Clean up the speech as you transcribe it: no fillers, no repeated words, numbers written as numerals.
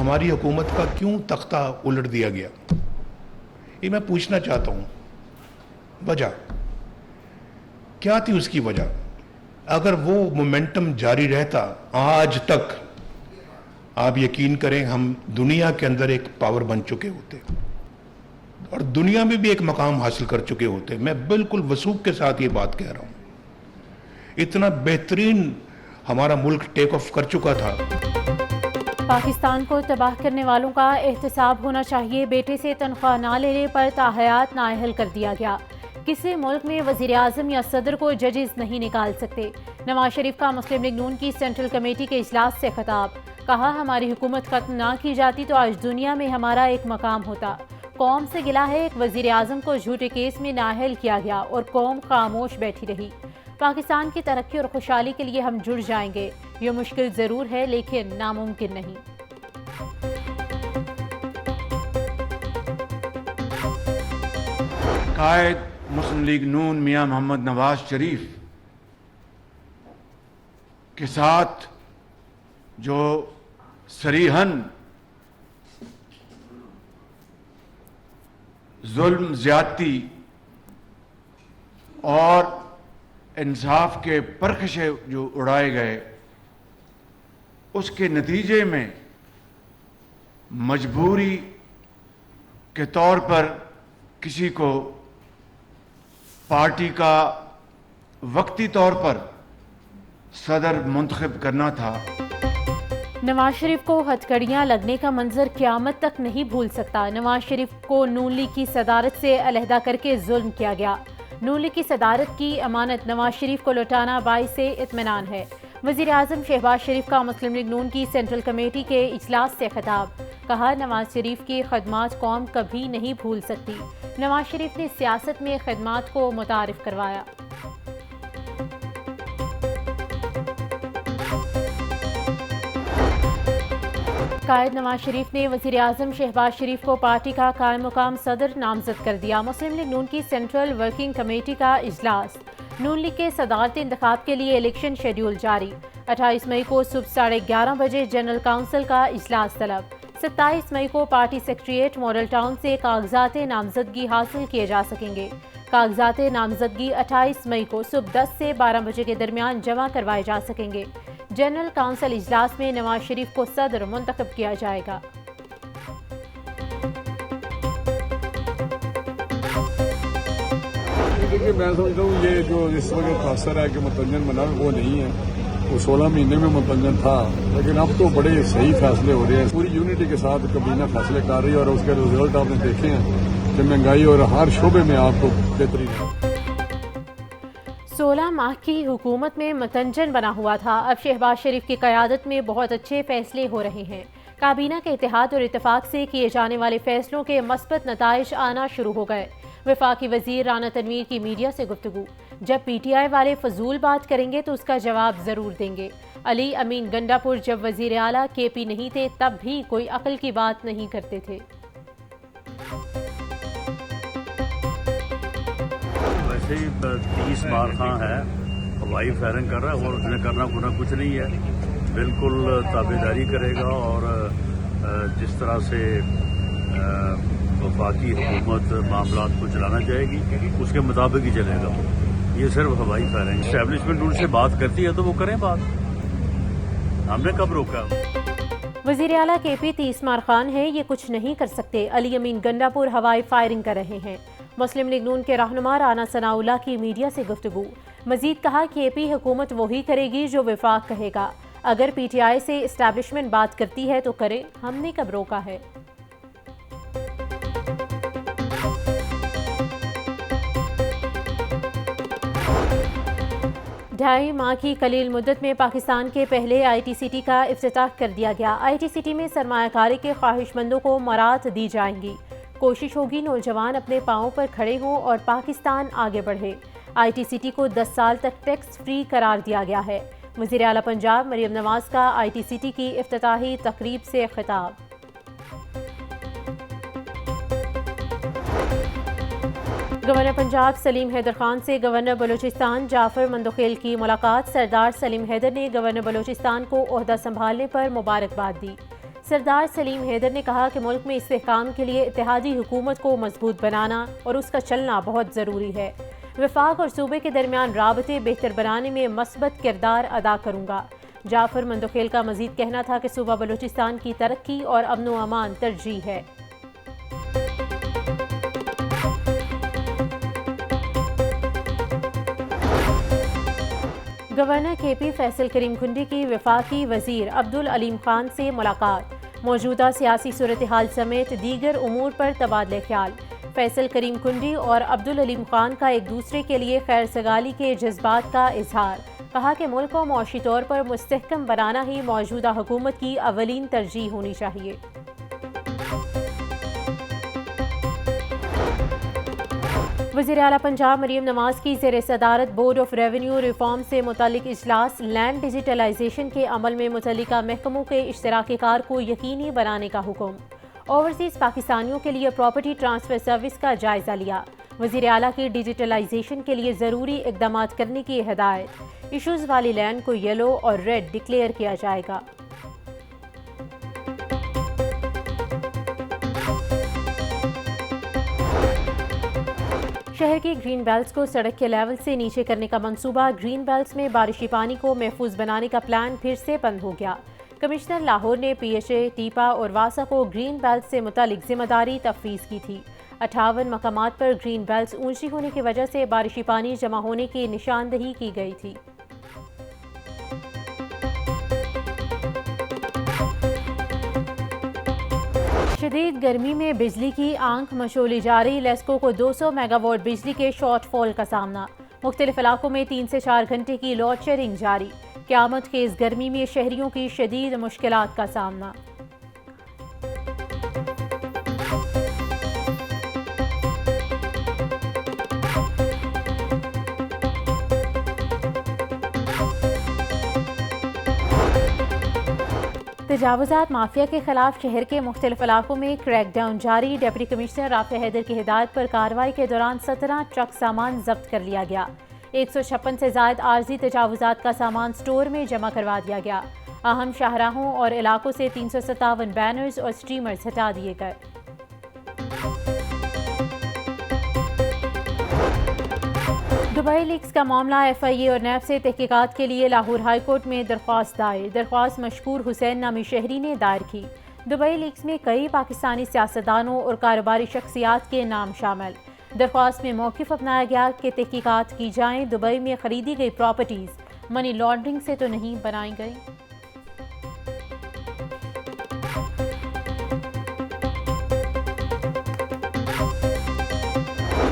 ہماری حکومت کا کیوں تختہ الٹ دیا گیا؟ یہ میں پوچھنا چاہتا ہوں. وجہ کیا تھی اس کی وجہ؟ اگر وہ مومنٹم جاری رہتا آج تک آپ یقین کریں ہم دنیا کے اندر ایک پاور بن چکے ہوتے اور دنیا میں بھی ایک مقام حاصل کر چکے ہوتے. میں بالکل وثوق کے ساتھ یہ بات کہہ رہا ہوں. اتنا بہترین ہمارا ملک ٹیک آف کر چکا تھا. پاکستان کو تباہ کرنے والوں کا احتساب ہونا چاہیے. بیٹے سے تنخواہ نہ لینے پر تاحیات نااہل کر دیا گیا. کسی ملک میں وزیر اعظم یا صدر کو ججز نہیں نکال سکتے. نواز شریف کا مسلم لیگ نون کی سینٹرل کمیٹی کے اجلاس سے خطاب. کہا ہماری حکومت ختم نہ کی جاتی تو آج دنیا میں ہمارا ایک مقام ہوتا. قوم سے گلہ ہے ایک وزیر اعظم کو جھوٹے کیس میں نااہل کیا گیا اور قوم خاموش بیٹھی رہی. پاکستان کی ترقی اور خوشحالی کے لیے ہم جڑ جائیں گے. یہ مشکل ضرور ہے لیکن ناممکن نہیں. قائد مسلم لیگ نون میاں محمد نواز شریف کے ساتھ جو صریحاً ظلم زیادتی اور انصاف کے پرخشے جو اڑائے گئے اس کے نتیجے میں مجبوری کے طور پر کسی کو پارٹی کا وقتی طور پر صدر منتخب کرنا تھا. نواز شریف کو ہتھکڑیاں لگنے کا منظر قیامت تک نہیں بھول سکتا. نواز شریف کو نون لیگ کی صدارت سے علیحدہ کر کے ظلم کیا گیا. نون لیگ کی صدارت کی امانت نواز شریف کو لوٹانا باعث اطمینان ہے. وزیر اعظم شہباز شریف کا مسلم لیگ نون کی سینٹرل کمیٹی کے اجلاس سے خطاب. کہا نواز شریف کی خدمات قوم کبھی نہیں بھول سکتی. نواز شریف نے سیاست میں خدمات کو متعارف کروایا. قائد نواز شریف نے وزیر اعظم شہباز شریف کو پارٹی کا قائم مقام صدر نامزد کر دیا. مسلم لیگ نون کی سینٹرل ورکنگ کمیٹی کا اجلاس. نون لیگ کے صدارتی انتخاب کے لیے الیکشن شیڈول جاری. 28 مئی کو صبح 11:30 بجے جنرل کونسل کا اجلاس طلب. 27 مئی کو پارٹی سیکریٹریٹ ماڈل ٹاؤن سے کاغذات نامزدگی حاصل کیے جا سکیں گے. کاغذات نامزدگی 28 مئی کو صبح 10 سے 12 بجے کے درمیان جمع کروائے جا سکیں گے. جنرل کونسل اجلاس میں نواز شریف کو صدر منتخب کیا جائے گا. دیکھیے میں سمجھتا ہوں یہ جو اس وقت تاثر ہے کہ متنجن بنا وہ نہیں ہے. وہ 16 مہینے میں متنجن تھا لیکن اب تو بڑے صحیح فیصلے ہو رہے ہیں. پوری یونٹی کے ساتھ کابینہ فیصلے کر رہی ہے اور اس کے رزلٹ آپ نے دیکھے ہیں کہ مہنگائی اور ہر شعبے میں آپ کو بہتری ہے. 16 ماہ کی حکومت میں متنجن بنا ہوا تھا. اب شہباز شریف کی قیادت میں بہت اچھے فیصلے ہو رہے ہیں. کابینہ کے اتحاد اور اتفاق سے کیے جانے والے فیصلوں کے مثبت نتائج آنا شروع ہو گئے. وفاقی وزیر رانا تنویر کی میڈیا سے گفتگو. جب پی ٹی آئی والے فضول بات کریں گے تو اس کا جواب ضرور دیں گے. علی امین گنڈا پور جب وزیر اعلیٰ کے پی نہیں تھے تب بھی کوئی عقل کی بات نہیں کرتے تھے. ویسے ہی 30 مار خاں ہے ہوائی فائرنگ کر رہا ہے اور اس نے کرنا کچھ نہیں ہے. بالکل تابعداری کرے گا اور جس طرح سے وفاقی حکومت معاملات کو چلانا چاہے گی اس کے مطابق ہی چلے گا. یہ صرف ہوائی فائرنگ. اسٹیبلشمنٹ رول سے بات کرتی ہے تو وہ کریں بات. ہم نے کب روکا؟ وزیر اعلیٰ کے پی 30 مار خان ہے یہ کچھ نہیں کر سکتے. علی امین گنڈا پور ہوائی فائرنگ کر رہے ہیں. مسلم لیگ نون کے رہنما رانا ثناء اللہ کی میڈیا سے گفتگو. مزید کہا کہ پی حکومت وہی کرے گی جو وفاق کہے گا. اگر پی ٹی آئی سے اسٹیبلشمنٹ بات کرتی ہے تو کرے. ہم نے کب روکا ہے؟ ڈھائی ماہ کی قلیل مدت میں پاکستان کے پہلے آئی ٹی سی ٹی کا افتتاح کر دیا گیا. آئی ٹی سی ٹی میں سرمایہ کاری کے خواہش مندوں کو مراعات دی جائیں گی. کوشش ہوگی نوجوان اپنے پاؤں پر کھڑے ہوں اور پاکستان آگے بڑھے. آئی ٹی سی ٹی کو 10 سال تک ٹیکس فری قرار دیا گیا ہے. وزیر اعلیٰ پنجاب مریم نواز کا آئی ٹی سی ٹی کی افتتاحی تقریب سے خطاب. گورنر پنجاب سلیم حیدر خان سے گورنر بلوچستان جعفر مندوخیل کی ملاقات. سردار سلیم حیدر نے گورنر بلوچستان کو عہدہ سنبھالنے پر مبارکباد دی. سردار سلیم حیدر نے کہا کہ ملک میں استحکام کے لیے اتحادی حکومت کو مضبوط بنانا اور اس کا چلنا بہت ضروری ہے۔ وفاق اور صوبے کے درمیان رابطے بہتر بنانے میں مثبت کردار ادا کروں گا۔ جعفر مندوخیل کا مزید کہنا تھا کہ صوبہ بلوچستان کی ترقی اور امن و امان ترجیح ہے۔ گورنر کے پی فیصل کریم کھنڈی کی وفاقی وزیر عبدالعلیم خان سے ملاقات، موجودہ سیاسی صورتحال سمیت دیگر امور پر تبادلہ خیال۔ فیصل کریم کھنڈی اور عبدالعلیم خان کا ایک دوسرے کے لیے خیر سگالی کے جذبات کا اظہار، کہا کہ ملک کو معاشی طور پر مستحکم بنانا ہی موجودہ حکومت کی اولین ترجیح ہونی چاہیے۔ وزیر اعلیٰ پنجاب مریم نواز کی زیر صدارت بورڈ آف ریونیو ریفارم سے متعلق اجلاس لینڈ ڈیجیٹلائزیشن کے عمل میں متعلقہ محکموں کے اشتراک کار کو یقینی بنانے کا حکم۔ اوورسیز پاکستانیوں کے لیے پراپرٹی ٹرانسفر سروس کا جائزہ لیا، وزیر اعلیٰ کی ڈیجیٹلائزیشن کے لیے ضروری اقدامات کرنے کی ہدایت، ایشوز والی لینڈ کو یلو اور ریڈ ڈکلیئر کیا جائے گا۔ شہر کی گرین بیلٹس کو سڑک کے لیول سے نیچے کرنے کا منصوبہ، گرین بیلٹس میں بارشی پانی کو محفوظ بنانے کا پلان پھر سے بند ہو گیا۔ کمشنر لاہور نے پی ایچ اے، ٹیپا اور واسا کو گرین بیلٹ سے متعلق ذمہ داری تفویض کی تھی۔ 58 مقامات پر گرین بیلٹس اونچی ہونے کی وجہ سے بارشی پانی جمع ہونے کی نشاندہی کی گئی تھی۔ شدید گرمی میں بجلی کی آنکھ مشولی جاری، لیسکو کو 200 میگا واٹ بجلی کے شارٹ فال کا سامنا، مختلف علاقوں میں 3 سے 4 گھنٹے کی لوڈ شیڈنگ جاری، قیامت خیز گرمی میں شہریوں کی شدید مشکلات کا سامنا۔ تجاوزات مافیا کے خلاف شہر کے مختلف علاقوں میں کریک ڈاؤن جاری، ڈپٹی کمشنر رافع حیدر کی ہدایت پر کارروائی کے دوران 17 ٹرک سامان ضبط کر لیا گیا۔ 156 سے زائد عارضی تجاوزات کا سامان سٹور میں جمع کروا دیا گیا۔ اہم شاہراہوں اور علاقوں سے 357 بینرز اور سٹریمرز ہٹا دیے گئے۔ دبئی لیکس کا معاملہ، ایف آئی اے اور نیب سے تحقیقات کے لیے لاہور ہائی کورٹ میں درخواست دائر، درخواست مشکور حسین نامی شہری نے دائر کی۔ دبئی لیکس میں کئی پاکستانی سیاستدانوں اور کاروباری شخصیات کے نام شامل۔ درخواست میں موقف اپنایا گیا کہ تحقیقات کی جائیں، دبئی میں خریدی گئی پراپرٹیز منی لانڈرنگ سے تو نہیں بنائی گئی۔